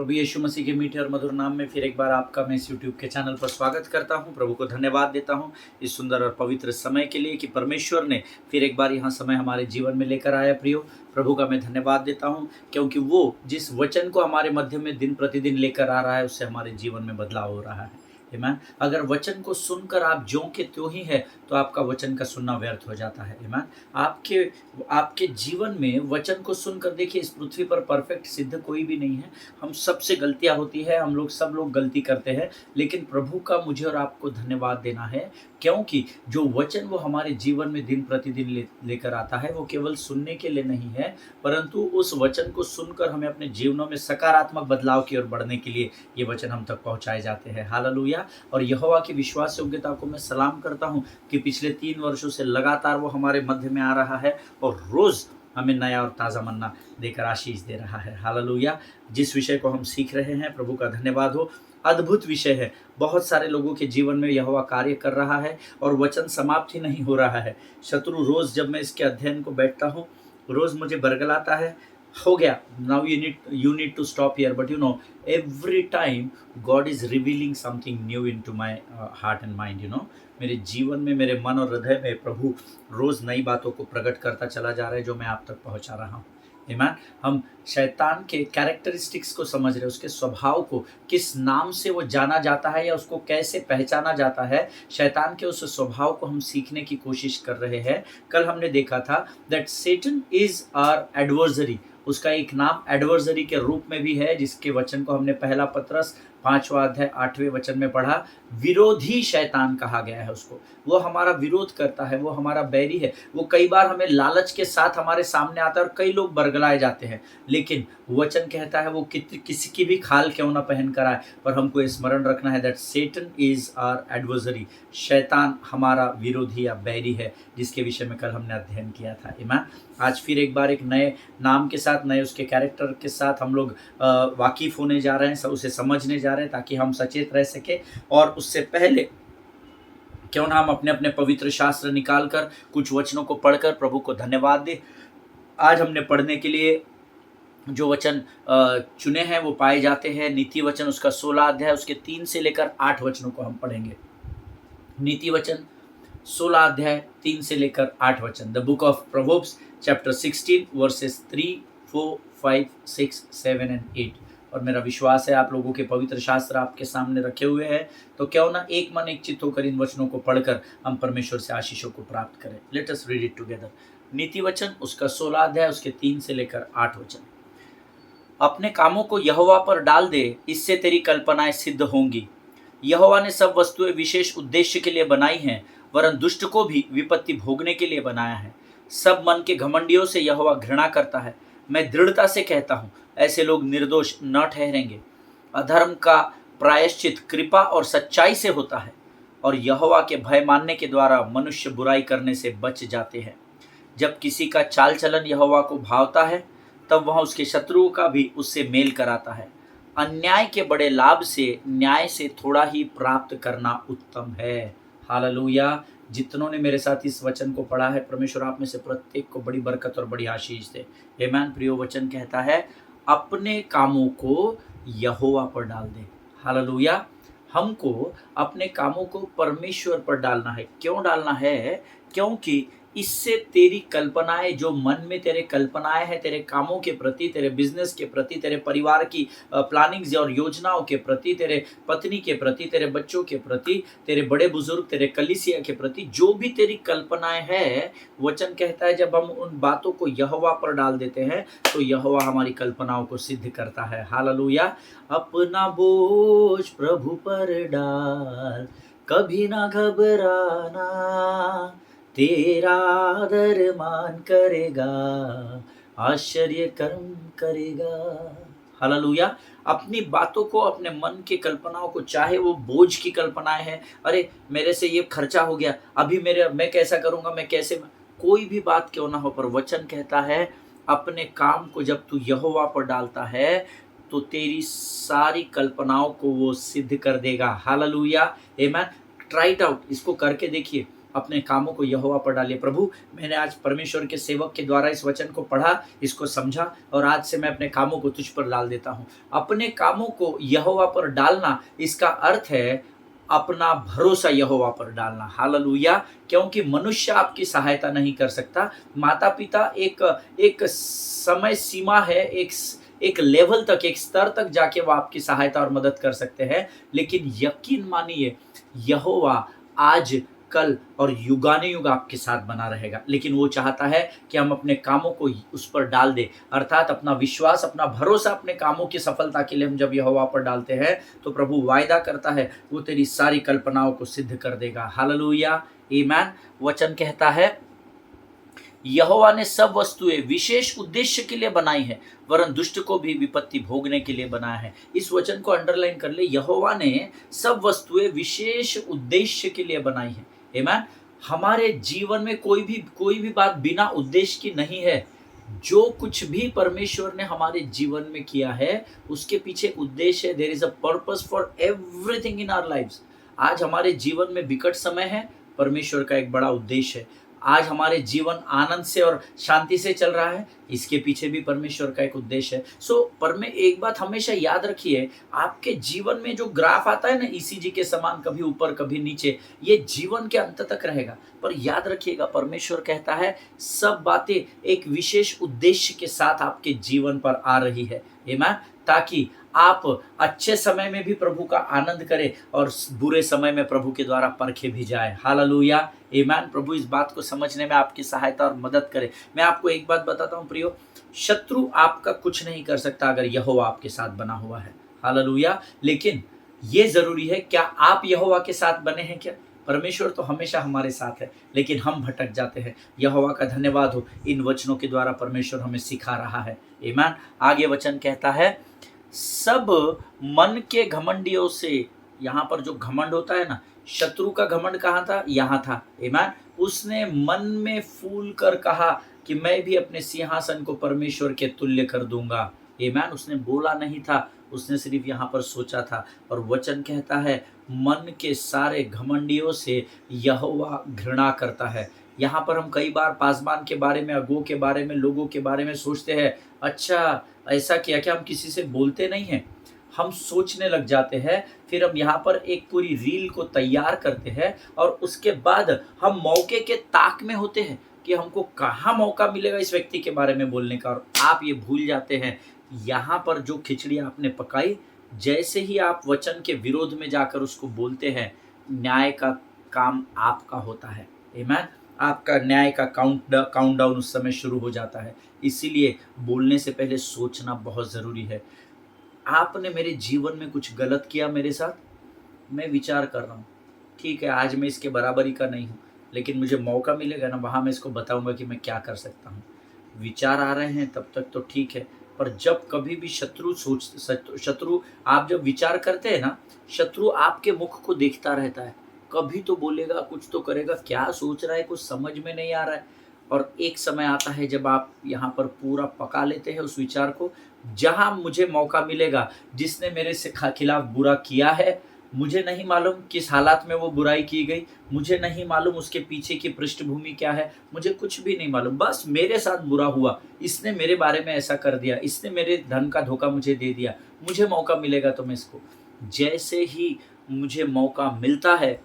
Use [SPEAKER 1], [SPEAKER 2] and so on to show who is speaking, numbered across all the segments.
[SPEAKER 1] प्रभु यीशु मसीह के मीठे और मधुर नाम में फिर एक बार आपका मैं इस यूट्यूब के चैनल पर स्वागत करता हूं। प्रभु को धन्यवाद देता हूं इस सुंदर और पवित्र समय के लिए कि परमेश्वर ने फिर एक बार यहां समय हमारे जीवन में लेकर आया। प्रियो, प्रभु का मैं धन्यवाद देता हूं क्योंकि वो जिस वचन को हमारे मध्य में दिन प्रतिदिन लेकर आ रहा है उससे हमारे जीवन में बदलाव हो रहा है। आमीन। अगर वचन को सुनकर आप ज्यों के त्यों ही है तो आपका वचन का सुनना व्यर्थ हो जाता है। आमीन। आपके आपके जीवन में वचन को सुनकर देखिए, इस पृथ्वी पर परफेक्ट सिद्ध कोई भी नहीं है। हम सबसे गलतियां होती है, हम लोग सब लोग गलती करते हैं, लेकिन प्रभु का मुझे और आपको धन्यवाद देना है क्योंकि जो वचन वो हमारे जीवन में दिन प्रतिदिन लेकर आता है वो केवल सुनने के लिए नहीं है, परंतु उस वचन को सुनकर हमें अपने जीवनों में सकारात्मक बदलाव की ओर बढ़ने के लिए ये वचन हम तक पहुंचाए जाते हैं। हालेलुया। और यहोवा की विश्वास योग्यता को मैं सलाम करता हूं कि पिछले 3 वर्षों से लगातार वो हमारे मध्य में आ रहा है और रोज हमें नया और ताज़ा मन्ना देकर आशीष दे रहा है। हालेलुया। जिस विषय को हम सीख रहे हैं, प्रभु का धन्यवाद हो, अद्भुत विषय है। बहुत सारे लोगों के जीवन में यहोवा कार्य कर रहा है और वचन समाप्त ही नहीं हो रहा है। शत्रु रोज जब मैं इसके अध्ययन को बैठता हूँ, रोज मुझे बरगलाता है, हो गया, now you need to stop here, but every time God is revealing something new into my heart and mind। मेरे जीवन में, मेरे मन और हृदय में प्रभु रोज नई बातों को प्रकट करता चला जा रहा है जो मैं आप तक पहुंचा रहा हूँ। आमीन। हम शैतान के कैरेक्टरिस्टिक्स को समझ रहे हैं, उसके स्वभाव को, किस नाम से वो जाना जाता है या उसको कैसे पहचाना जाता है। शैतान के उस स्वभाव को हम सीखने की कोशिश कर रहे हैं। कल हमने देखा था that Satan is our adversary. उसका एक नाम एडवर्सरी के रूप में भी है, जिसके वचन को हमने पहला पत्रस 5वां अध्याय 8वें वचन में पढ़ा। विरोधी शैतान कहा गया है उसको। वो हमारा विरोध करता है, वो हमारा बैरी है। वो कई बार हमें लालच के साथ हमारे सामने आता है और कई लोग बरगलाए जाते हैं, लेकिन वचन कहता है वो किसी की भी खाल क्यों ना पहन कर आए, पर हमको स्मरण रखना है that Satan is our adversary. शैतान हमारा विरोधी या बैरी है, जिसके विषय में कल हमने अध्ययन किया था। आमीन। आज फिर एक बार एक नए नाम के साथ, नए उसके कैरेक्टर के साथ हम लोग वाकिफ होने जा रहे हैं, उसे समझने जा रहे हैं ताकि हम सचेत रह सके। और उससे पहले क्यों ना हम अपने अपने पवित्र शास्त्र निकाल कर कुछ वचनों को पढ़कर प्रभु को धन्यवाद दें। आज हमने पढ़ने के लिए जो वचन चुने हैं वो पाए जाते हैं नीति वचन, उसका 16 अध्याय, उसके 3 से लेकर 8 वचनों को हम पढ़ेंगे। नीति वचन 16 अध्याय 3 से लेकर 8 वचन। The book of proverbs chapter 16 versus 3, 4, 5, 6, 7 and 8। और मेरा विश्वास है आप लोगों के पवित्र शास्त्र आपके सामने रखे हुए हैं, तो क्यों ना एक मन एक चित्त होकर इन वचनों को पढ़कर हम परमेश्वर से आशीषों को प्राप्त करें। Let us read it together. नीति वचन उसका 16 अध्याय, उसके 3 से लेकर 8 वचन। अपने कामों को यहोवा पर डाल दे, इससे तेरी कल्पनाएं सिद्ध होंगी। यहोवा ने सब वस्तुएं विशेष उद्देश्य के लिए बनाई हैं, वरन दुष्ट को भी विपत्ति भोगने के लिए बनाया है। सब मन के घमंडियों से यहोवा घृणा करता है। मैं दृढ़ता से कहता हूँ, ऐसे लोग निर्दोष न ठहरेंगे। अधर्म का प्रायश्चित कृपा और सच्चाई से होता है, और यहोवा के भय मानने के द्वारा मनुष्य बुराई करने से बच जाते हैं। जब किसी का चाल चलन यहोवा को भावता है, तब वह उसके शत्रुओं का भी उससे मेल कराता है। अन्याय के बड़े लाभ से न्याय से थोड़ा ही प्राप्त करना उत्तम है। हालेलुया। जितनों ने मेरे साथ इस वचन को पढ़ा है, परमेश्वर आप में से प्रत्येक को बड़ी बरकत और बड़ी आशीष दे। आमीन। प्रियो, वचन कहता है अपने कामों को यहोवा पर डाल दे। हालेलुया। हमको अपने कामों को परमेश्वर पर डालना है। क्यों डालना है? क्योंकि इससे तेरी कल्पनाएं, जो मन में तेरे कल्पनाएं हैं तेरे कामों के प्रति, तेरे बिजनेस के प्रति, तेरे परिवार की प्लानिंग्स और योजनाओं के प्रति, तेरे पत्नी के प्रति, तेरे बच्चों के प्रति, तेरे बड़े बुजुर्ग, तेरे कलीसिया के प्रति, जो भी तेरी कल्पनाएं हैं, वचन कहता है जब हम उन बातों को यहोवा पर डाल देते हैं तो यहोवा हमारी कल्पनाओं को सिद्ध करता है। हालेलुया। अपना बोझ प्रभु पर डाल, कभी ना घबराना, तेरा आदर मान करेगा, आश्चर्य कर्म करेगा। हालेलुया। अपनी बातों को, अपने मन की कल्पनाओं को, चाहे वो बोझ की कल्पनाएं हैं, अरे मेरे से ये खर्चा हो गया, अभी मैं कैसा करूंगा, मैं कैसे, कोई भी बात क्यों ना हो, पर वचन कहता है अपने काम को जब तू यहोवा पर डालता है तो तेरी सारी कल्पनाओं को वो सिद्ध कर देगा। हालेलुया। आमीन। ट्राई इट आउट, इसको करके देखिए। अपने कामों को यहोवा पर डालिए। प्रभु, मैंने आज परमेश्वर के सेवक के द्वारा इस वचन को पढ़ा, इसको समझा, और आज से मैं अपने कामों को तुझ पर डाल देता हूँ। अपने कामों को यहोवा पर डालना, इसका अर्थ है अपना भरोसा यहोवा पर डालना। हालेलुया। क्योंकि मनुष्य आपकी सहायता नहीं कर सकता। माता पिता एक एक समय सीमा है, एक लेवल तक, एक स्तर तक जाके वो आपकी सहायता और मदद कर सकते हैं, लेकिन यकीन मानिए यहोवा आज, कल और युगानुयुग आपके साथ बना रहेगा। लेकिन वो चाहता है कि हम अपने कामों को उस पर डाल दें, अर्थात अपना विश्वास, अपना भरोसा अपने कामों की सफलता के लिए हम जब यहोवा पर डालते हैं तो प्रभु वायदा करता है वो तेरी सारी कल्पनाओं को सिद्ध कर देगा। हालेलुया, आमीन। वचन कहता है यहोवा ने सब वस्तुएं विशेष उद्देश्य के लिए बनाई है, वरन दुष्ट को भी विपत्ति भोगने के लिए बनाया है। इस वचन को अंडरलाइन कर ले, यहोवा ने सब वस्तुएं विशेष उद्देश्य के लिए बनाई है। आमीन। हमारे जीवन में कोई भी बात बिना उद्देश्य की नहीं है। जो कुछ भी परमेश्वर ने हमारे जीवन में किया है उसके पीछे उद्देश्य है। There is a purpose for everything in our lives. आज हमारे जीवन में विकट समय है, परमेश्वर का एक बड़ा उद्देश्य है। आज हमारे जीवन आनंद से और शांति से चल रहा है, इसके पीछे भी परमेश्वर का एक उद्देश्य है। पर में एक बात हमेशा याद रखिए, आपके जीवन में जो ग्राफ आता है ना ईसीजी के समान, कभी ऊपर कभी नीचे, ये जीवन के अंत तक रहेगा। पर याद रखिएगा, परमेश्वर कहता है सब बातें एक विशेष उद्देश्य के साथ आपके जीवन पर आ रही है, आमीन, ताकि आप अच्छे समय में भी प्रभु का आनंद करें और बुरे समय में प्रभु के द्वारा परखे भी जाए। हालेलुया, आमीन। प्रभु इस बात को समझने में आपकी सहायता और मदद करे। मैं आपको एक बात बताता हूँ प्रियो, शत्रु आपका कुछ नहीं कर सकता अगर यहोवा आपके साथ बना हुआ है। हालेलुया। लेकिन ये जरूरी है, क्या आप यहोवा के साथ बने हैं क्या? परमेश्वर तो हमेशा हमारे साथ है, लेकिन हम भटक जाते हैं। यहोवा का धन्यवाद हो, इन वचनों के द्वारा परमेश्वर हमें सिखा रहा है। आमीन। आगे वचन कहता है सब मन के घमंडियों से, यहाँ पर जो घमंड होता है ना, शत्रु का घमंड कहाँ था? यहाँ था। आमीन। उसने मन में फूल कर कहा कि मैं भी अपने सिंहासन को परमेश्वर के तुल्य कर दूंगा। आमीन। उसने बोला नहीं था, उसने सिर्फ यहाँ पर सोचा था। और वचन कहता है मन के सारे घमंडियों से यहोवा घृणा करता है। यहाँ पर हम कई बार पासबान के बारे में, अगुओं के बारे में, लोगों के बारे में सोचते हैं, अच्छा ऐसा किया क्या? हम किसी से बोलते नहीं हैं, हम सोचने लग जाते हैं। फिर हम यहाँ पर एक पूरी रील को तैयार करते हैं और उसके बाद हम मौके के ताक में होते हैं कि हमको कहाँ मौका मिलेगा इस व्यक्ति के बारे में बोलने का। और आप ये भूल जाते हैं, यहाँ पर जो खिचड़ी आपने पकाई, जैसे ही आप वचन के विरोध में जाकर उसको बोलते हैं, न्याय का काम आपका होता है। आमीन। आपका न्याय का काउंटडाउन उस समय शुरू हो जाता है। इसीलिए बोलने से पहले सोचना बहुत ज़रूरी है। आपने मेरे जीवन में कुछ गलत किया मेरे साथ, मैं विचार कर रहा हूँ, ठीक है आज मैं इसके बराबरी का नहीं हूँ, लेकिन मुझे मौका मिलेगा ना, वहाँ मैं इसको बताऊँगा कि मैं क्या कर सकता हूँ। विचार आ रहे हैं तब तक तो ठीक है, पर जब कभी भी शत्रु आप जब विचार करते हैं ना, शत्रु आपके मुख को देखता रहता है, कभी तो बोलेगा, कुछ तो करेगा, क्या सोच रहा है कुछ समझ में नहीं आ रहा है। और एक समय आता है जब आप यहाँ पर पूरा पका लेते हैं उस विचार को, जहाँ मुझे मौका मिलेगा, जिसने मेरे से खिलाफ बुरा किया है, मुझे नहीं मालूम किस हालात में वो बुराई की गई, मुझे नहीं मालूम उसके पीछे की पृष्ठभूमि क्या है, मुझे कुछ भी नहीं मालूम, बस मेरे साथ बुरा हुआ, इसने मेरे बारे में ऐसा कर दिया, इसने मेरे धन का धोखा मुझे दे दिया, मुझे मौका मिलेगा तो मैं इसको, जैसे ही मुझे मौका मिलता है,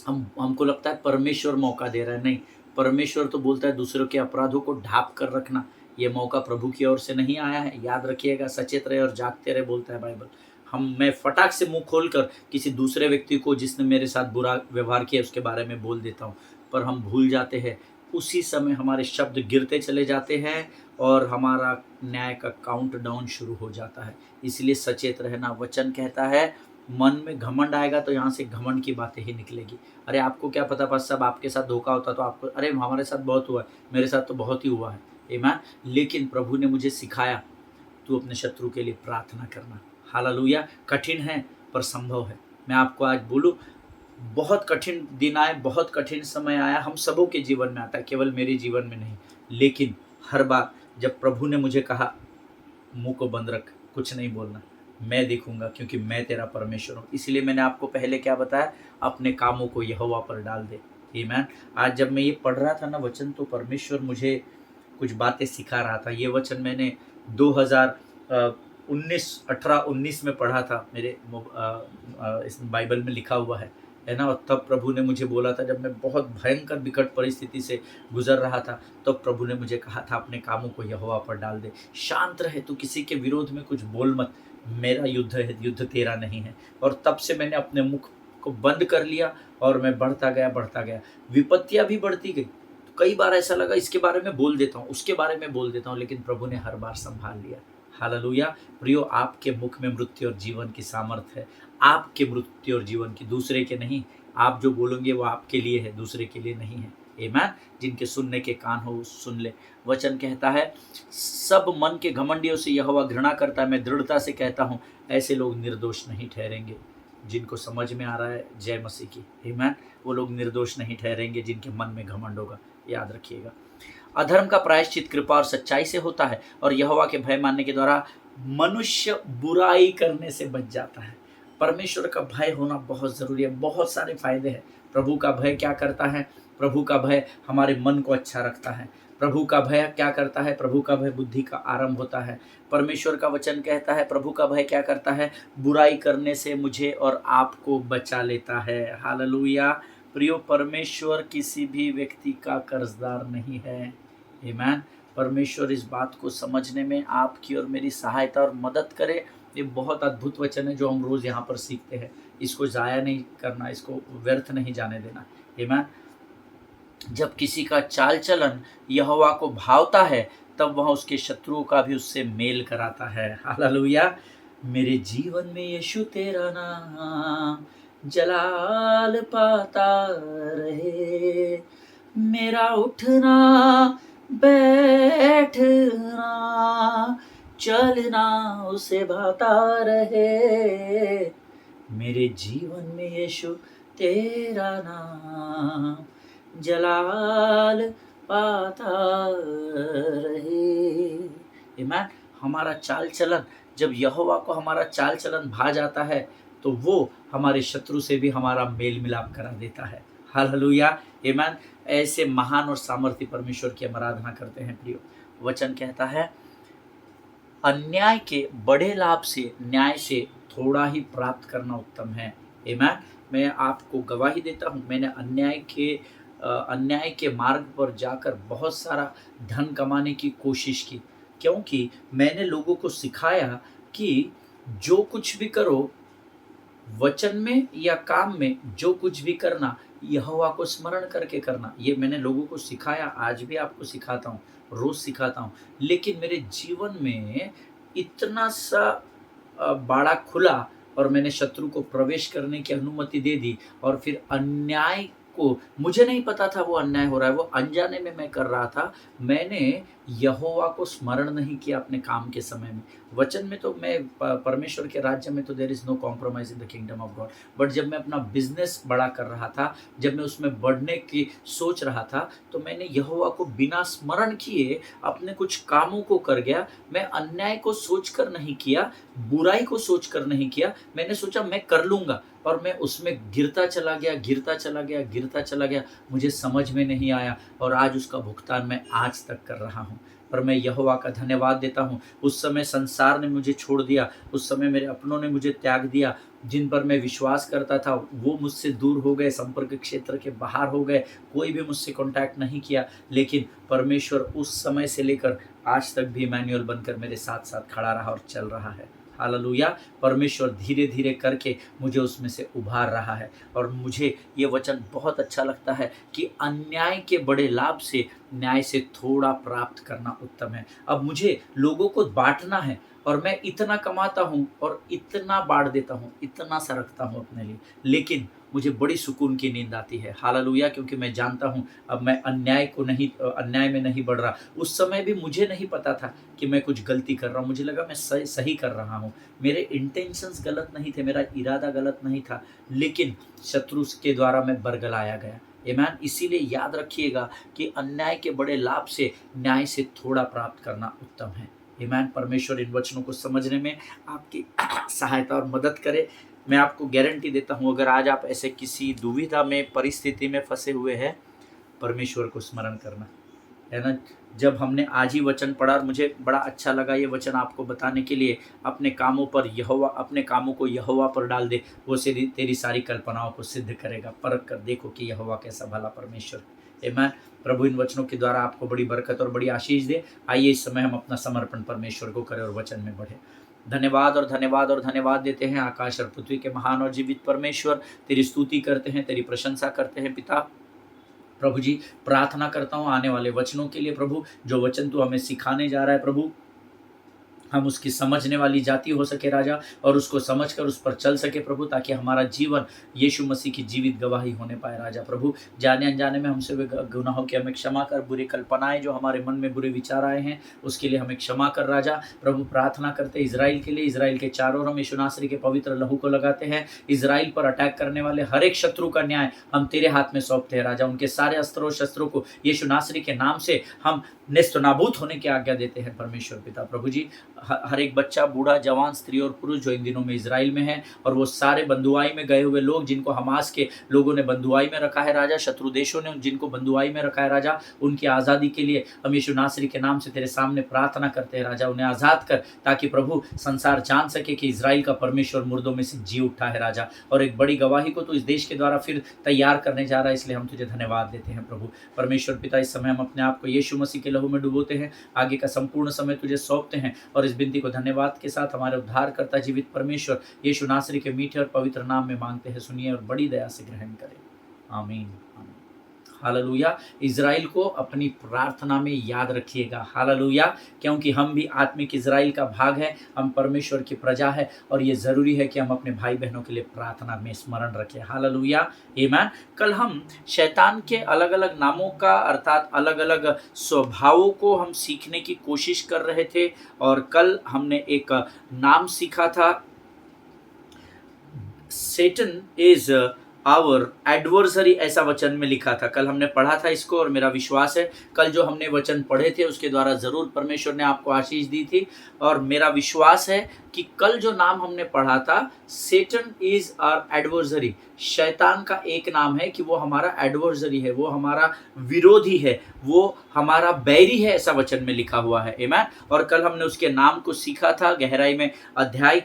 [SPEAKER 1] हमको लगता है परमेश्वर मौका दे रहा है। नहीं, परमेश्वर तो बोलता है दूसरों के अपराधों को ढाँप कर रखना। ये मौका प्रभु की ओर से नहीं आया है, याद रखिएगा। सचेत रहे और जागते रहे बोलता है बाइबल। मैं फटाक से मुंह खोलकर किसी दूसरे व्यक्ति को जिसने मेरे साथ बुरा व्यवहार किया उसके बारे में बोल देता हूँ, पर हम भूल जाते हैं, उसी समय हमारे शब्द गिरते चले जाते हैं और हमारा न्याय का काउंटडाउन शुरू हो जाता है। इसलिए सचेत रहना। वचन कहता है मन में घमंड आएगा तो यहाँ से घमंड की बातें ही निकलेगी। अरे आपको क्या पता, बस सब आपके साथ धोखा होता तो आपको, अरे हमारे साथ बहुत हुआ है, मेरे साथ तो बहुत ही हुआ है। आमीन। लेकिन प्रभु ने मुझे सिखाया, तू अपने शत्रु के लिए प्रार्थना करना। हालेलुया। कठिन है पर संभव है। मैं आपको आज बोलूँ, बहुत कठिन दिन आए, बहुत कठिन समय आया, हम सबों के जीवन में आता है, केवल मेरे जीवन में नहीं। लेकिन हर बार जब प्रभु ने मुझे कहा मुंह को बंद रख, कुछ नहीं बोलना, मैं देखूंगा क्योंकि मैं तेरा परमेश्वर हूँ। इसलिए मैंने आपको पहले क्या बताया, अपने कामों को यहोवा पर डाल दे। आमीन। आज जब मैं ये पढ़ रहा था ना वचन, तो परमेश्वर मुझे कुछ बातें सिखा रहा था। ये वचन मैंने 2019 18-19 में पढ़ा था, मेरे इस बाइबल में लिखा हुआ है ना। और तब प्रभु ने मुझे बोला था, जब मैं बहुत भयंकर विकट परिस्थिति से गुजर रहा था, तब प्रभु ने मुझे कहा था, अपने कामों को यहोवा पर डाल दे, शांत रहे, तू किसी के विरोध में कुछ बोल मत, मेरा युद्ध है, युद्ध तेरा नहीं है। और तब से मैंने अपने मुख को बंद कर लिया और मैं बढ़ता गया। विपत्तियां भी बढ़ती गई। तो कई बार ऐसा लगा इसके बारे में बोल देता हूँ, उसके बारे में बोल देता हूँ, लेकिन प्रभु ने हर बार संभाल लिया। हालेलुया। प्रियो, आपके मुख में मृत्यु और जीवन की सामर्थ है। आपके मृत्यु और जीवन की, दूसरे के नहीं। आप जो बोलोगे वो आपके लिए है, दूसरे के लिए नहीं है। आमीन। जिनके सुनने के कान हो वो सुन ले। वचन कहता है, सब मन के घमंडियों से यहोवा घृणा करता है। मैं दृढ़ता से कहता हूँ, ऐसे लोग निर्दोष नहीं ठहरेंगे। जिनको समझ में आ रहा है, जय मसीह की। आमीन। वो लोग निर्दोष नहीं ठहरेंगे जिनके मन में घमंड होगा। याद रखिएगा, अधर्म का प्रायश्चित कृपा और सच्चाई से होता है, और यहोवा के भय मानने के द्वारा मनुष्य बुराई करने से बच जाता है। परमेश्वर का भय होना बहुत ज़रूरी है। बहुत सारे फायदे हैं। प्रभु का भय क्या करता है? प्रभु का भय हमारे मन को अच्छा रखता है। प्रभु का भय क्या करता है? प्रभु का भय बुद्धि का आरंभ होता है। परमेश्वर का वचन कहता है, प्रभु का भय क्या करता है? बुराई करने से मुझे और आपको बचा लेता है। हालेलुया। प्रियो, परमेश्वर किसी भी व्यक्ति का कर्जदार नहीं है। आमीन। परमेश्वर इस बात को समझने में आपकी और मेरी सहायता और मदद करे। ये बहुत अद्भुत वचन है जो हम रोज़ यहाँ पर सीखते हैं। इसको ज़ाया नहीं करना, इसको व्यर्थ नहीं जाने देना। आमीन। जब किसी का चाल चलन यहोवा को भावता है, तब वह उसके शत्रुओं का भी उससे मेल कराता है। हालेलुया। मेरे जीवन में यीशु तेरा नाम जलाल पाता रहे, मेरा उठना बैठना चलना उसे भाता रहे। मेरे जीवन में यीशु तेरा नाम जलाल पाता रहे। आमीन। हमारा चाल चलन, जब यहोवा को हमारा चाल चलन भा जाता है, तो वो हमारे शत्रु से भी हमारा मेल मिलाप करा देता है। हालेलुया। आमीन। ऐसे महान और सामर्थी परमेश्वर की हम आराधना करते हैं। प्रियो, वचन कहता है, अन्याय के बड़े लाभ से न्याय से थोड़ा ही प्राप्त करना उत्तम है। आमीन। मैं आपको गवाही देता हूँ, मैंने अन्याय के मार्ग पर जाकर बहुत सारा धन कमाने की कोशिश की, क्योंकि मैंने लोगों को सिखाया कि जो कुछ भी करो, वचन में या काम में जो कुछ भी करना, यहोवा को स्मरण करके करना। ये मैंने लोगों को सिखाया, आज भी आपको सिखाता हूँ, रोज़ सिखाता हूँ। लेकिन मेरे जीवन में इतना सा बाड़ा खुला और मैंने शत्रु को प्रवेश करने की अनुमति दे दी, और फिर अन्याय को, मुझे नहीं पता था वो अन्याय हो रहा है, वो अनजाने में मैं कर रहा था। मैंने यहोवा को स्मरण नहीं किया अपने काम के समय में। वचन में तो मैं परमेश्वर के राज्य में तो there is no compromise in the kingdom of God. But जब मैं अपना बिजनेस बड़ा कर रहा था, जब मैं उसमें बढ़ने की सोच रहा था, तो मैंने यहोवा को बिना स्मरण किए अपने कुछ कामों को कर गया। मैं अन्याय को सोच कर नहीं किया, बुराई को सोच कर नहीं किया। मैंने सोचा मैं कर लूँगा, और मैं उसमें गिरता चला गया। मुझे समझ में नहीं आया, और आज उसका भुगतान मैं आज तक कर रहा हूँ। पर मैं यहोवा का धन्यवाद देता हूँ। उस समय संसार ने मुझे छोड़ दिया, उस समय मेरे अपनों ने मुझे त्याग दिया। जिन पर मैं विश्वास करता था वो मुझसे दूर हो गए, संपर्क क्षेत्र के बाहर हो गए, कोई भी मुझसे कॉन्टैक्ट नहीं किया। लेकिन परमेश्वर उस समय से लेकर आज तक भी इमैनुएल बनकर मेरे साथ साथ खड़ा रहा और चल रहा है। हालेलुया। परमेश्वर धीरे धीरे करके मुझे उसमें से उभार रहा है, और मुझे ये वचन बहुत अच्छा लगता है कि अन्याय के बड़े लाभ से न्याय से थोड़ा प्राप्त करना उत्तम है। अब मुझे लोगों को बांटना है, और मैं इतना कमाता हूँ और इतना बांट देता हूँ, इतना सा रखता हूँ अपने लिए, लेकिन मुझे बड़ी सुकून की नींद आती है। हालेलुया। क्योंकि मैं जानता हूँ अब मैं अन्याय में नहीं बढ़ रहा। उस समय भी मुझे नहीं पता था कि मैं कुछ गलती कर रहा हूँ, मुझे लगा मैं सही कर रहा हूँ। मेरे इंटेंशंस गलत नहीं थे, मेरा इरादा गलत नहीं था, लेकिन शत्रु के द्वारा मैं बरगलाया गया। आमीन। इसीलिए याद रखिएगा कि अन्याय के बड़े लाभ से न्याय से थोड़ा प्राप्त करना उत्तम है। आमीन। परमेश्वर इन वचनों को समझने में आपकी सहायता और मदद करे। मैं आपको गारंटी देता हूँ, अगर आज आप ऐसे किसी दुविधा में परिस्थिति में फंसे हुए हैं, परमेश्वर को स्मरण करना है ना। जब हमने आज ही वचन पढ़ा और मुझे बड़ा अच्छा लगा ये वचन आपको बताने के लिए, अपने कामों को यहोवा पर डाल दे, वो तेरी सारी कल्पनाओं को सिद्ध करेगा। परख कर देखो कि यहोवा कैसा भला परमेश्वर है। आमीन। प्रभु इन वचनों के द्वारा आपको बड़ी बरकत और बड़ी आशीष दे। आइए इस समय हम अपना समर्पण परमेश्वर को करें और वचन में बढ़े। धन्यवाद और धन्यवाद और धन्यवाद देते हैं आकाश और पृथ्वी के महान और जीवित परमेश्वर। तेरी स्तुति करते हैं, तेरी प्रशंसा करते हैं पिता। प्रभु जी, प्रार्थना करता हूँ आने वाले वचनों के लिए प्रभु, जो वचन तू हमें सिखाने जा रहा है प्रभु, हम उसकी समझने वाली जाति हो सके राजा, और उसको समझकर उस पर चल सके प्रभु, ताकि हमारा जीवन यीशु मसीह की जीवित गवाही होने पाए राजा। प्रभु, जाने अनजाने में हमसे वे गुनाहों की हमें क्षमा कर, बुरी कल्पनाएं जो हमारे मन में बुरे विचार आए हैं उसके लिए हमें क्षमा कर राजा। प्रभु, प्रार्थना करते इजराइल के लिए, इजराइल के चारों ओर हम यीशु नासरी के पवित्र लहू को लगाते हैं। इजराइल पर अटैक करने वाले हर एक शत्रु का न्याय हम तेरे हाथ में सौंपते हैं राजा। उनके सारे अस्त्रों शस्त्रों को यीशु नासरी के नाम से हम नेस्त नाबूद होने की आज्ञा देते हैं परमेश्वर पिता। प्रभु जी, हर एक बच्चा, बूढ़ा, जवान, स्त्री और पुरुष जो इन दिनों में इजराइल में है, और वो सारे बंधुआई में गए हुए लोग जिनको हमास के लोगों ने बंधुआई में रखा है राजा, शत्रु देशों ने जिनको बंधुआई में रखा है राजा, उनकी आज़ादी के लिए हम यीशु नासरी के नाम से तेरे सामने प्रार्थना करते हैं राजा। उन्हें आज़ाद कर, ताकि प्रभु संसार जान सके कि इजराइल का परमेश्वर मुर्दों में से जी उठा है राजा, और एक बड़ी गवाही को तो इस देश के द्वारा फिर तैयार करने जा रहा है। इसलिए हम तुझे धन्यवाद देते हैं प्रभु परमेश्वर पिता। इस समय हम अपने आप को यीशु मसीह के लहू में डुबोते हैं, आगे का संपूर्ण समय तुझे सौंपते हैं, और इस बिनती को धन्यवाद के साथ हमारे उद्धारकर्ता जीवित परमेश्वर यीशु नासरी के मीठे और पवित्र नाम में मांगते हैं। सुनिए और बड़ी दया से ग्रहण करें। आमीन। हालेलुया। इजराइल को अपनी प्रार्थना में याद रखिएगा। हालेलुया। क्योंकि हम भी आत्मिक इजराइल का भाग है, हम परमेश्वर की प्रजा है, और ये ज़रूरी है कि हम अपने भाई बहनों के लिए प्रार्थना में स्मरण रखें। हालेलुया। आमीन। कल हम शैतान के अलग अलग नामों का, अर्थात अलग अलग स्वभावों को हम सीखने की कोशिश कर रहे थे, और कल हमने एक नाम सीखा था, सेटन इज आवर एडवर्सरी, ऐसा वचन में लिखा था। कल हमने पढ़ा था इसको, और मेरा विश्वास है कल जो हमने वचन पढ़े थे उसके द्वारा ज़रूर परमेश्वर ने आपको आशीष दी थी। और मेरा विश्वास है कि कल जो नाम हमने पढ़ा था, सेटन इज आवर एडवर्सरी, शैतान का एक नाम है कि वो हमारा एडवर्सरी है, वो हमारा विरोधी है, वो हमारा बैरी है, ऐसा वचन में लिखा हुआ है। आमीन। और कल हमने उसके नाम को सीखा था, गहराई में अध्ययन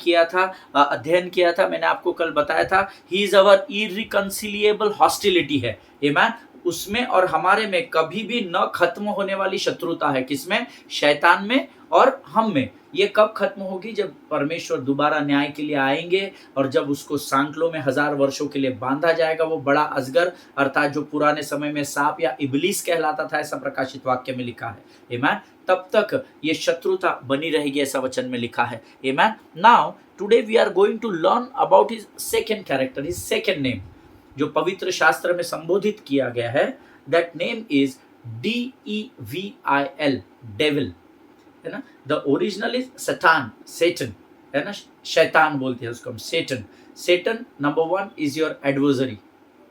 [SPEAKER 1] किया था। मैंने आपको कल बताया था, ही इज अवर इररिकंसिलिएबल हॉस्टिलिटी है। आमीन। उसमें और हमारे में कभी भी न खत्म होने वाली शत्रुता है। किसमें? शैतान में और हम में। ये कब खत्म होगी? जब परमेश्वर दोबारा न्याय के लिए आएंगे, और जब उसको सांकलों में 1000 वर्षों के लिए बांधा जाएगा, वो बड़ा अजगर, अर्थात जो पुराने समय में सांप या इबलीस कहलाता था, ऐसा प्रकाशित वाक्य में लिखा है। आमीन। तब तक ये शत्रुता बनी रहेगी, ऐसा वचन में लिखा है। आमीन। Now today we are going to learn about his second character, his second name, जो पवित्र शास्त्र में संबोधित किया गया है। That name is DEVIL, devil, है ना। The original is Satan, Satan, है ना, शैतान बोलते हैं उसको हम, Satan. Satan number 1 is your adversary,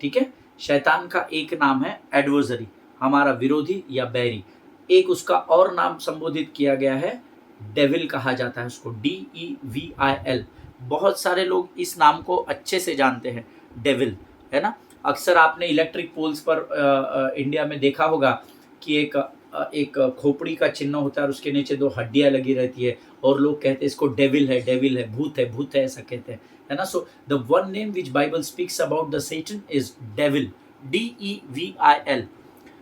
[SPEAKER 1] ठीक है। शैतान का एक नाम है एडवर्सरी, हमारा विरोधी या बैरी। एक उसका और नाम संबोधित किया गया है, डेविल कहा जाता है उसको, DEVIL। बहुत सारे लोग इस नाम को अच्छे से जानते हैं, डेविल, है ना। अक्सर आपने इलेक्ट्रिक पोल्स पर इंडिया में देखा होगा कि एक खोपड़ी का चिन्ह होता है और उसके नीचे 2 हड्डियां लगी रहती है, और लोग कहते हैं इसको डेविल है, डेविल है, भूत है, भूत है, ऐसा कहते हैं, है ना। So the one name which Bible speaks about the Satan is devil, DEVIL।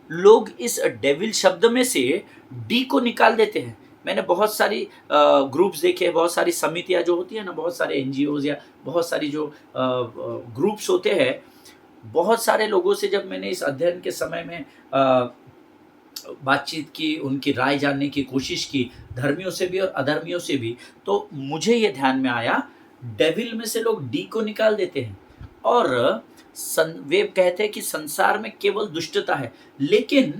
[SPEAKER 1] लोग इस डेविल शब्द में से डी को निकाल देते हैं। मैंने बहुत सारी ग्रुप्स देखे, बहुत सारी समितियां जो होती है ना, बहुत सारे NGOs या बहुत सारी जो ग्रुप्स होते हैं, बहुत सारे लोगों से जब मैंने इस अध्ययन के समय में बातचीत की, उनकी राय जानने की कोशिश की, धर्मियों से भी और अधर्मियों से भी, तो मुझे ये ध्यान में आया, डेविल में से लोग डी को निकाल देते हैं, और वे कहते हैं कि संसार में केवल दुष्टता है, लेकिन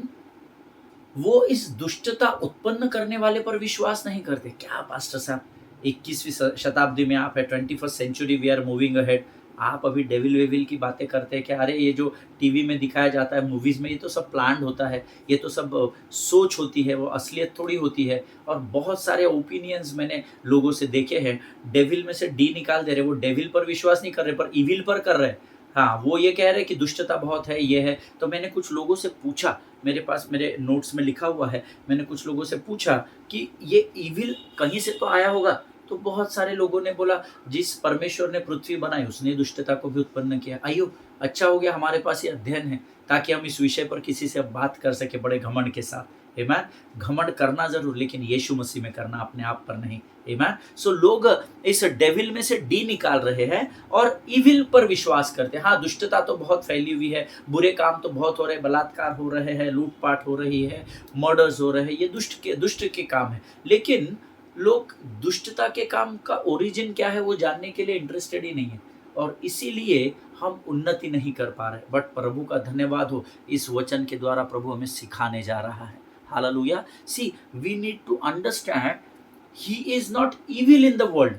[SPEAKER 1] वो इस दुष्टता उत्पन्न करने वाले पर विश्वास नहीं करते। क्या पास्टर साहब, 21वीं शताब्दी में आप है, 21st century we are moving ahead, आप अभी डेविल वेविल की बातें करते हैं कि अरे ये जो टीवी में दिखाया जाता है मूवीज़ में, ये तो सब प्लान्ड होता है, ये तो सब सोच होती है, वो असलियत थोड़ी होती है। और बहुत सारे ओपिनियंस मैंने लोगों से देखे हैं, डेविल में से डी निकाल दे रहे, वो डेविल पर विश्वास नहीं कर रहे पर इविल पर कर रहे हैं। हाँ, वो ये कह रहे हैं कि दुष्टता बहुत है, ये है। तो मैंने कुछ लोगों से पूछा, मेरे पास मेरे नोट्स में लिखा हुआ है, मैंने कुछ लोगों से पूछा कि ये इविल कहीं से तो आया होगा। तो बहुत सारे लोगों ने बोला जिस परमेश्वर ने पृथ्वी बनाई उसने दुष्टता को भी उत्पन्न किया। आइयो, अच्छा हो गया हमारे पास ये अध्ययन है ताकि हम इस विषय पर किसी से बात कर सके बड़े घमंड के साथ। आमेन। घमंड करना ज़रूर, लेकिन यीशु मसीह में करना, अपने आप पर नहीं। आमेन। सो लोग इस डेविल में से डी निकाल रहे हैं और इविल पर विश्वास करते हैं। हाँ, दुष्टता तो बहुत फैली हुई है, बुरे काम तो बहुत हो रहे हैं, बलात्कार हो रहे हैं, लूटपाट हो रही है, मर्डर्स हो रहे हैं, ये दुष्ट के काम है। लेकिन लोग दुष्टता के काम का ओरिजिन क्या है वो जानने के लिए इंटरेस्टेड ही नहीं है, और इसीलिए हम उन्नति नहीं कर पा रहे। बट प्रभु का धन्यवाद हो, इस वचन के द्वारा प्रभु हमें सिखाने जा रहा है। Hallelujah. See, we need to understand he is not evil in the world,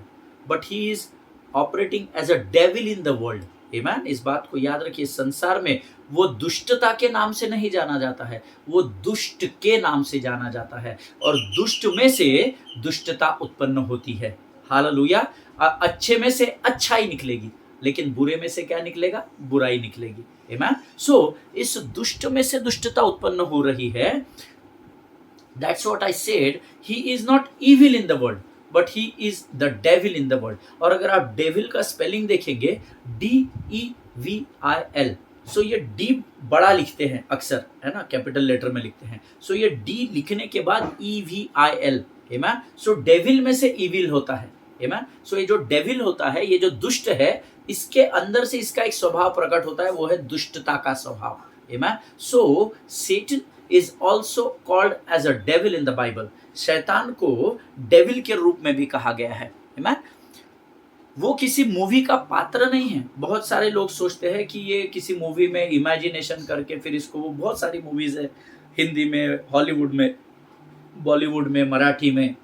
[SPEAKER 1] but he is operating as a devil in the world. Amen. इस बात को याद रखिए, संसार में वो दुष्टता के नाम से नहीं जाना जाता है, वो दुष्ट के नाम से जाना जाता है, और दुष्ट में से दुष्टता उत्पन्न होती है। हालेलुया। अच्छे में से अच्छाई निकलेगी, लेकिन बुरे में से क्या निकलेगा? बुराई निकलेगी। आमेन। सो इस दुष्ट में से दुष्टता उत्पन्न हो रही है। That's what I said, he is not evil in the world, but he is the devil in the world. और अगर आप डेविल का स्पेलिंग देखेंगे, DEVIL, सो ये डी बड़ा लिखते हैं अक्सर, है ना, कैपिटल लेटर में लिखते हैं। सो ये डी लिखने के बाद EVIL। आमेन। सो डेविल में से इविल होता है। आमेन। सो ये जो डेविल होता है, ये जो दुष्ट है, इसके अंदर से इसका एक स्वभाव प्रकट होता है, वो है दुष्टता का स्वभाव। आमेन। सो सेटन is also called as a devil in the Bible। शैतान को डेविल के रूप में भी कहा गया है। Amen? वो किसी मूवी का पात्र नहीं है। बहुत सारे लोग सोचते हैं कि ये किसी मूवी में इमेजिनेशन करके फिर इसको, वो बहुत सारी मूवीज है, हिंदी में, हॉलीवुड में, बॉलीवुड में, मराठी में,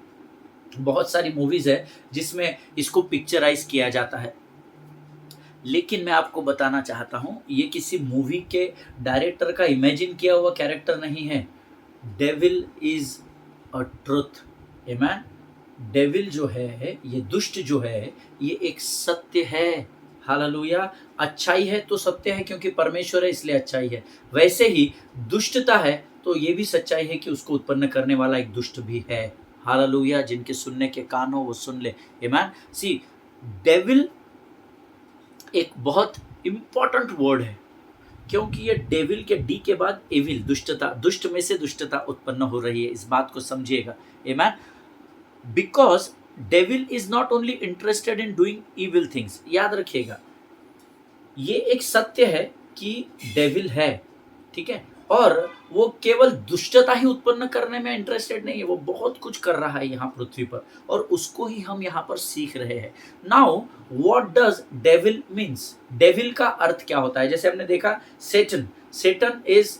[SPEAKER 1] बहुत सारी मूवीज है जिसमें इसको पिक्चराइज किया जाता है। लेकिन मैं आपको बताना चाहता हूं, ये किसी मूवी के डायरेक्टर का इमेजिन किया हुआ कैरेक्टर नहीं है। Devil is a truth. Amen. Devil जो है, ये दुष्ट जो है, ये एक सत्य है। हालेलुया। अच्छाई है तो सत्य है, क्योंकि परमेश्वर है इसलिए अच्छाई है। वैसे ही दुष्टता है तो ये भी सच्चाई है कि उसको उत्पन्न करने वाला एक दुष्ट भी है। हालेलुया। जिनके सुनने के कान हो वो सुन ले। आमेन। सी, डेविल एक बहुत इंपॉर्टेंट वर्ड है, क्योंकि ये डेविल के डी के बाद एविल, दुष्टता, दुष्ट में से दुष्टता उत्पन्न हो रही है। इस बात को समझिएगा। Amen. Because devil is not only interested in doing evil things. याद रखिएगा, ये एक सत्य है कि डेविल है, ठीक है, और वो केवल दुष्टता ही उत्पन्न करने में इंटरेस्टेड नहीं है, वो बहुत कुछ कर रहा है यहाँ पृथ्वी पर, और उसको ही हम यहाँ पर सीख रहे हैं। Now what does devil means? Devil का अर्थ क्या होता है? जैसे हमने देखा सेटन, सेटन इज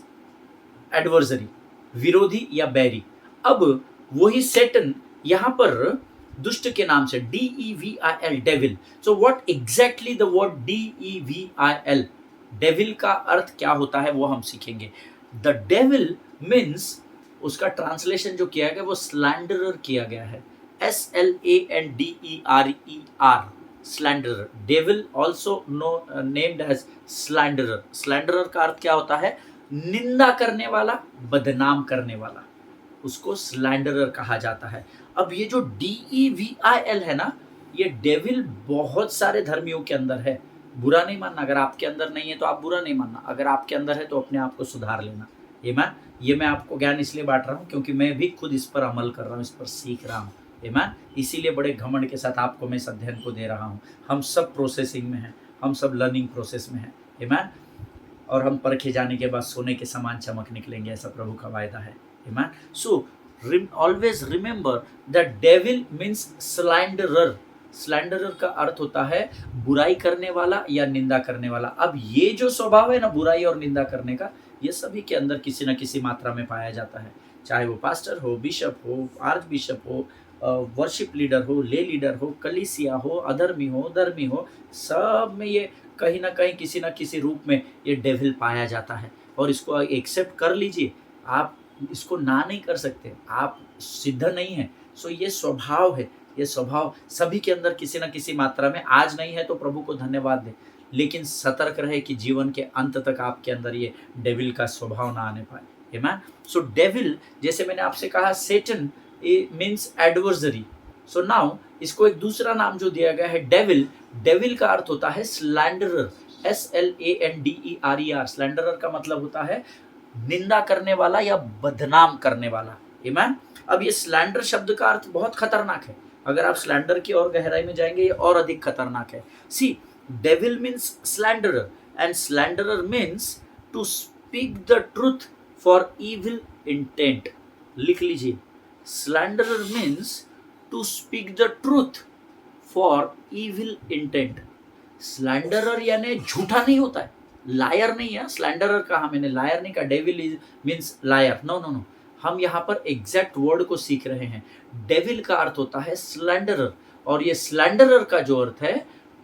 [SPEAKER 1] एडवर्सरी, विरोधी या बैरी। अब वही सेटन यहाँ पर दुष्ट के नाम से, DEVIL, devil. So what exactly the word DEVIL, devil का अर्थ क्या होता है वो हम सीखेंगे। द डेविल मीन्स, उसका ट्रांसलेशन जो किया गया वो स्लैंडरर किया गया है, SLANDERER, slanderer. Devil also named as slanderer. Slanderer का अर्थ क्या होता है? निंदा करने वाला, बदनाम करने वाला, उसको स्लैंडरर कहा जाता है। अब ये जो DEVIL है ना, ये डेविल बहुत सारे धर्मियों के अंदर है। बुरा नहीं मानना, अगर आपके अंदर नहीं है तो आप बुरा नहीं मानना, अगर आपके अंदर है तो अपने आप को सुधार लेना। ये मैं आपको ज्ञान इसलिए बांट रहा हूँ क्योंकि मैं भी खुद इस पर अमल कर रहा हूँ, इस पर सीख रहा हूँ। आमीन। इसीलिए बड़े घमंड के साथ आपको मैं इस अध्ययन को दे रहा हूँ। हम सब प्रोसेसिंग में हैं, हम सब लर्निंग प्रोसेस में हैं। आमीन। और हम परखे जाने के बाद सोने के समान चमक निकलेंगे, ऐसा प्रभु का वायदा है। Amen. So always remember that devil means slanderer. Slanderer का अर्थ होता है बुराई करने वाला या निंदा करने वाला। अब ये जो स्वभाव है ना, बुराई और निंदा करने का, ये सभी के अंदर किसी न किसी मात्रा में पाया जाता है, चाहे वो पास्टर हो, बिशप हो, आर्च बिशप हो, वर्शिप लीडर हो, ले लीडर हो, कलीसिया हो, अधर्मी हो, धर्मी हो, सब में ये कहीं ना कहीं किसी ना किसी रूप में ये डेविल पाया जाता है। और इसको एक्सेप्ट कर लीजिए, आप इसको ना नहीं कर सकते, आप सिद्ध नहीं है। सो ये स्वभाव है, ये स्वभाव सभी के अंदर किसी न किसी मात्रा में, आज नहीं है तो प्रभु को धन्यवाद दे, लेकिन सतर्क रहे कि जीवन के अंत तक आपके अंदर ये डेविल का स्वभाव ना आने पाए। आमेन। सो डेविल, जैसे मैंने आपसे कहा, सेटन मीन्स एडवर्सरी। सो नाउ इसको एक दूसरा नाम जो दिया गया है डेविल, डेविल का अर्थ होता है स्लैंडरर, SLANDER। स्लैंडरर का मतलब होता है निंदा करने वाला या बदनाम करने वाला। आमेन। अब ये स्लैंडर शब्द का अर्थ बहुत खतरनाक है, अगर आप स्लैंडर की और गहराई में जाएंगे ये और अधिक खतरनाक है। See, devil means slanderer and slanderer means to speak the truth for evil intent. लिख लीजिए, slanderer means to speak the truth for evil intent. Slanderer यानी झूठा नहीं होता है, लायर नहीं है। स्लैंडरर कहा मैंने, लायर नहीं कहा। Devil means liar, no no no. हम यहाँ पर एग्जैक्ट वर्ड को सीख रहे हैं। डेविल का अर्थ होता है स्लैंडरर, और ये स्लैंडरर का जो अर्थ है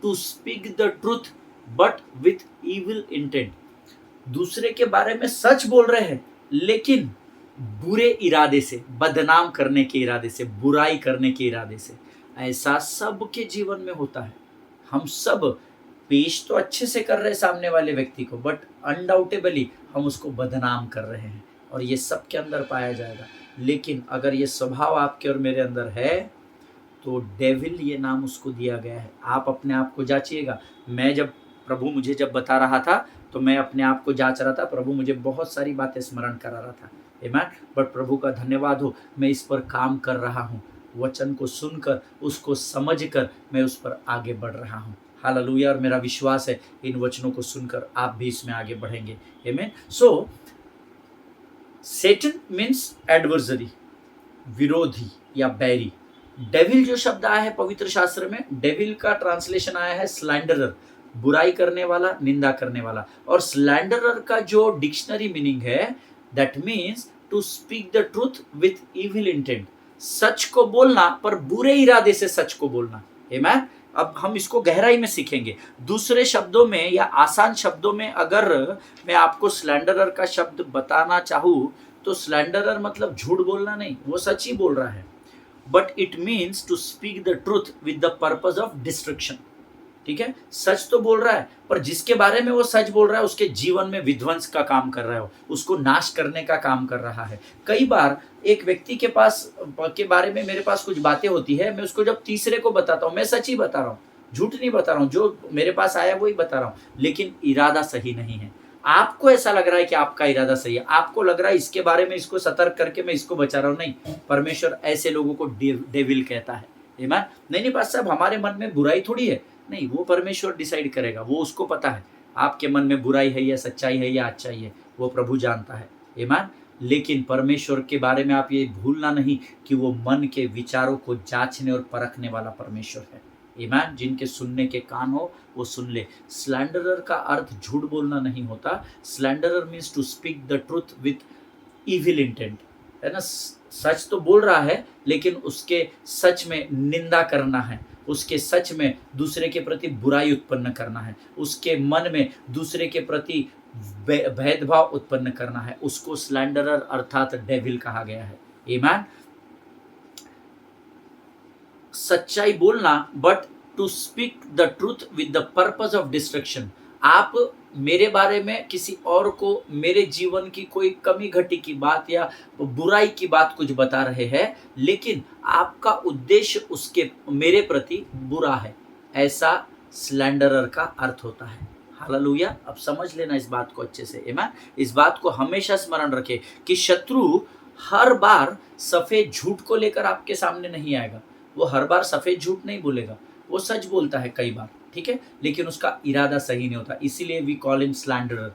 [SPEAKER 1] to speak the truth but with evil intent. दूसरे के बारे में सच बोल रहे हैं लेकिन बुरे इरादे से, बदनाम करने के इरादे से, बुराई करने के इरादे से। ऐसा सबके जीवन में होता है। हम सब पेश तो अच्छे से कर रहे हैं सामने वाले व्यक्ति को, बट अनडाउटेबली हम उसको बदनाम कर रहे हैं, और ये सब के अंदर पाया जाएगा। लेकिन अगर ये स्वभाव आपके और मेरे अंदर है तो डेविल ये नाम उसको दिया गया है। आप अपने आप को जांचिएगा। मैं जब प्रभु मुझे जब बता रहा था तो मैं अपने आप को जांच रहा था, प्रभु मुझे बहुत सारी बातें स्मरण करा रहा था। आमेन। बट प्रभु का धन्यवाद हो, मैं इस पर काम कर रहा हूँ। वचन को सुनकर, उसको समझकर मैं उस पर आगे बढ़ रहा हूँ। हालेलुया। और मेरा विश्वास है इन वचनों को सुनकर आप भी इसमें आगे बढ़ेंगे। आमेन। सो सेटन मीन्स एडवर्सरी, विरोधी या बैरी। डेविल जो शब्द आया है पवित्र शास्त्र में, डेविल का ट्रांसलेशन आया है स्लैंडरर, बुराई करने वाला, निंदा करने वाला। और स्लैंडरर का जो डिक्शनरी मीनिंग है, that means to speak the truth with evil intent. सच को बोलना पर बुरे इरादे से सच को बोलना। आमेन। अब हम इसको गहराई में सीखेंगे। दूसरे शब्दों में या आसान शब्दों में अगर मैं आपको स्लैंडरर का शब्द बताना चाहूँ तो स्लैंडरर मतलब झूठ बोलना नहीं, वो सच ही बोल रहा है, but it means to speak the truth with the purpose of destruction. ठीक है, सच तो बोल रहा है पर जिसके बारे में वो सच बोल रहा है उसके जीवन में विध्वंस का काम कर रहा है, उसको नाश करने का काम कर रहा है। कई बार एक व्यक्ति के बारे में मेरे पास कुछ बातें होती है, मैं उसको जब तीसरे को बताता हूँ, मैं सच ही बता रहा हूँ, झूठ नहीं बता रहा हूँ, जो मेरे पास आया वही बता रहा हूँ, लेकिन इरादा सही नहीं है। आपको ऐसा लग रहा है कि आपका इरादा सही है, आपको लग रहा है इसके बारे में इसको सतर्क करके मैं इसको बचा रहा हूँ। नहीं, परमेश्वर ऐसे लोगों को डेविल कहता है। आमीन। नहीं पास साहब, हमारे मन में बुराई थोड़ी है, नहीं, वो परमेश्वर डिसाइड करेगा, वो उसको पता है आपके मन में बुराई है या सच्चाई है या अच्छाई है, वो प्रभु जानता है। आमीन। लेकिन परमेश्वर के बारे में आप ये भूलना नहीं कि वो मन के विचारों को जांचने और परखने वाला परमेश्वर है। आमीन। जिनके सुनने के कान हो वो सुन ले। स्लैंडरर का अर्थ झूठ बोलना नहीं होता। Slanderer means to speak the truth with evil intent, है ना। सच तो बोल रहा है लेकिन उसके सच में निंदा करना है, उसके सच में दूसरे के प्रति बुराई उत्पन्न करना है, उसके मन में दूसरे के प्रति भेदभाव उत्पन्न करना है, उसको स्लैंडरर अर्थात डेविल कहा गया है। आमीन। सच्चाई बोलना, but to speak the truth with the purpose of destruction. आप मेरे बारे में किसी और को मेरे जीवन की कोई कमी घटी की बात या बुराई की बात कुछ बता रहे हैं, लेकिन आपका उद्देश्य उसके मेरे प्रति बुरा है, ऐसा स्लैंडरर का अर्थ होता है। हालेलुया। अब समझ लेना इस बात को अच्छे से। आमीन। इस बात को हमेशा स्मरण रखें कि शत्रु हर बार सफेद झूठ को लेकर आपके सामने नहीं आएगा। वो हर बार सफेद झूठ नहीं बोलेगा, वो सच बोलता है कई बार, ठीक है, लेकिन उसका इरादा सही नहीं होता, इसीलिए we call him slanderer.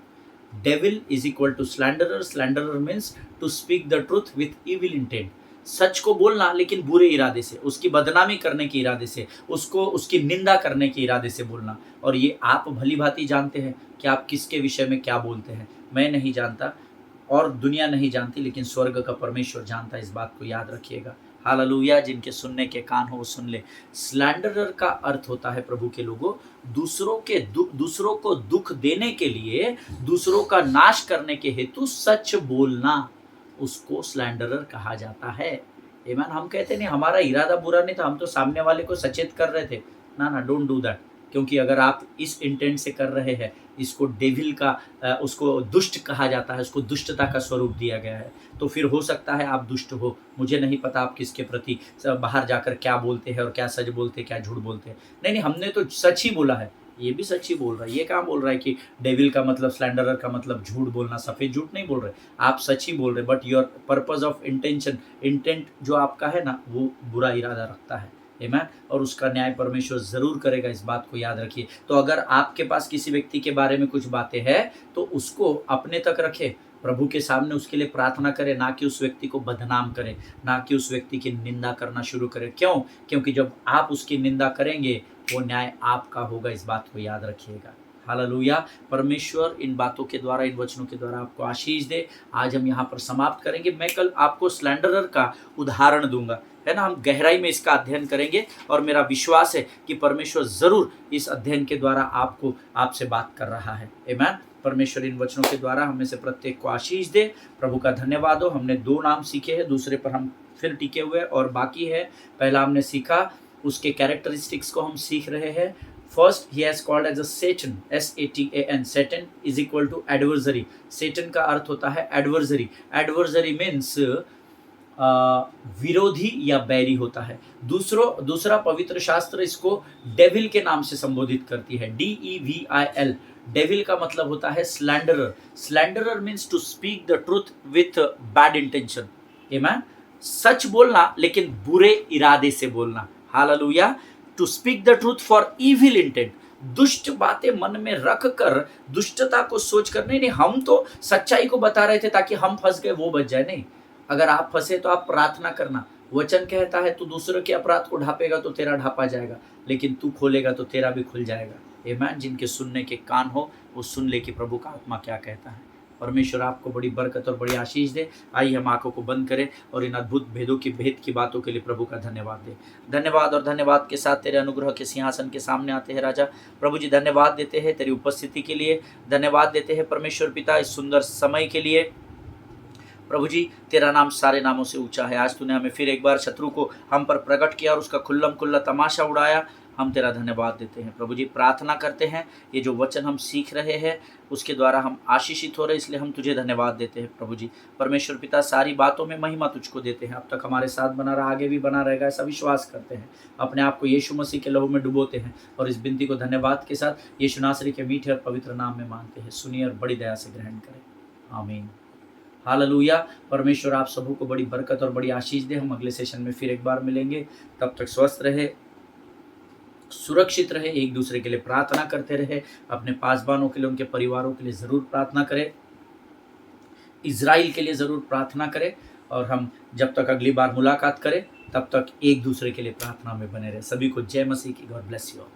[SPEAKER 1] Devil is equal to slanderer. Slanderer means to speak the truth with evil intent. सच को बोलना लेकिन बुरे इरादे से, उसकी बदनामी करने के इरादे से, उसको उसकी निंदा करने के इरादे से बोलना। और ये आप भली भांति जानते हैं कि आप किसके विषय में क्या बोलते हैं। मैं नहीं जानता और दुनिया नहीं जानती, लेकिन स्वर्ग का परमेश्वर जानता है, इस बात को याद रखिएगा। हालेलुया। जिनके सुनने के कान हो वो सुन ले। स्लैंडरर का अर्थ होता है प्रभु के लोगों, दूसरों को दुख देने के लिए, दूसरों का नाश करने के हेतु सच बोलना, उसको स्लैंडरर कहा जाता है। आमीन। हम कहते नहीं हमारा इरादा बुरा नहीं था, हम तो सामने वाले को सचेत कर रहे थे। ना, डोंट डू दैट। क्योंकि अगर आप इस इंटेंट से कर रहे हैं, इसको डेविल का उसको दुष्ट कहा जाता है, उसको दुष्टता का स्वरूप दिया गया है। तो फिर हो सकता है आप दुष्ट हो, मुझे नहीं पता आप किसके प्रति बाहर जाकर क्या बोलते हैं और क्या सच बोलते हैं, क्या झूठ बोलते हैं। नहीं, हमने तो सच ही बोला है, ये भी सच ही बोल रहा है। ये कहाँ बोल रहा है कि डेविल का मतलब, स्लैंडरर का मतलब झूठ बोलना, सफ़ेद झूठ नहीं बोल रहे, आप सच ही बोल रहे। But your purpose of intent जो आपका है ना, वो बुरा इरादा रखता है। आमीन। और उसका न्याय परमेश्वर ज़रूर करेगा, इस बात को याद रखिए। तो अगर आपके पास किसी व्यक्ति के बारे में कुछ बातें हैं तो उसको अपने तक रखें, प्रभु के सामने उसके लिए प्रार्थना करें, ना कि उस व्यक्ति को बदनाम करें, ना कि उस व्यक्ति की निंदा करना शुरू करें। क्यों? क्योंकि जब आप उसकी निंदा करेंगे वो न्याय आपका होगा, इस बात को याद रखिएगा। हालेलुया। परमेश्वर इन बातों के द्वारा, इन वचनों के द्वारा आपको आशीष दे। आज हम यहाँ पर समाप्त करेंगे। मैं कल आपको स्लैंडरर का उदाहरण दूंगा, है ना। हम गहराई में इसका अध्ययन करेंगे और मेरा विश्वास है कि परमेश्वर ज़रूर इस अध्ययन के द्वारा आपसे बात कर रहा है। आमीन। परमेश्वर इन वचनों के द्वारा हमें से प्रत्येक को आशीष दे। प्रभु का धन्यवाद हो। हमने 2 नाम सीखे हैं, दूसरे पर हम फिर टिके हुए और बाकी है। पहला हमने सीखा, उसके कैरेक्टरिस्टिक्स को हम सीख रहे हैं। First, he has called as a Satan, S-A-T-A-N. Satan is equal to adversary. Satan का अर्थ होता है adversary. Adversary means विरोधी या बैरी होता है। दूसरा पवित्र शास्त्र इसको डेविल के नाम से संबोधित करती है, DEVIL। डेविल का मतलब होता है slanderer. Slanderer means to speak the truth with bad intention. Amen. सच बोलना लेकिन बुरे इरादे से बोलना। Hallelujah. To speak the truth for evil intent. दुष्ट बातें मन में रख कर, दुष्टता को सोच कर, नहीं, हम तो सच्चाई को बता रहे थे ताकि हम फंस गए वो बच जाए। नहीं, अगर आप फंसे तो आप प्रार्थना करना। वचन कहता है तू दूसरों के अपराध को ढापेगा तो तेरा ढापा जाएगा, लेकिन तू खोलेगा तो तेरा भी खुल जाएगा। आमीन। जिनके सुनने के कान हो वो सुन ले कि प्रभु का आत्मा क्या कहता है। परमेश्वर आपको बड़ी बरकत और बड़ी आशीष दे। आइए हम आंखों को बंद करें और इन अद्भुत भेद की बातों के लिए प्रभु का धन्यवाद दे। धन्यवाद और धन्यवाद के साथ तेरे अनुग्रह के सिंहासन के सामने आते हैं राजा। प्रभु जी धन्यवाद देते हैं तेरी उपस्थिति के लिए, धन्यवाद देते हैं परमेश्वर पिता इस सुंदर समय के लिए। प्रभु जी तेरा नाम सारे नामों से ऊंचा है। आज तूने हमें फिर एक बार शत्रु को हम पर प्रकट किया और उसका खुल्लम खुल्ला तमाशा उड़ाया। हम तेरा धन्यवाद देते हैं प्रभु जी। प्रार्थना करते हैं ये जो वचन हम सीख रहे हैं उसके द्वारा हम आशीषित हो रहे, इसलिए हम तुझे धन्यवाद देते हैं प्रभु जी। परमेश्वर पिता सारी बातों में महिमा तुझको देते हैं। अब तक हमारे साथ बना रहा, आगे भी बना रहेगा, ऐसा विश्वास करते हैं। अपने आप को यीशु मसीह के लहू में डुबोते हैं और इस विनती को धन्यवाद के साथ यीशु नासरी के मीठे और पवित्र नाम में मांगते हैं। सुनिए और बड़ी दया से ग्रहण करें। आमीन। हालेलुया। परमेश्वर आप सबों को बड़ी बरकत और बड़ी आशीष दे। हम अगले सेशन में फिर एक बार मिलेंगे। तब तक स्वस्थ रहे, सुरक्षित रहे, एक दूसरे के लिए प्रार्थना करते रहे। अपने पासबानों के लिए, उनके परिवारों के लिए ज़रूर प्रार्थना करें, इज़राइल के लिए ज़रूर प्रार्थना करें। और हम जब तक अगली बार मुलाकात करें तब तक एक दूसरे के लिए प्रार्थना में बने रहे। सभी को जय मसीह की। God bless you all.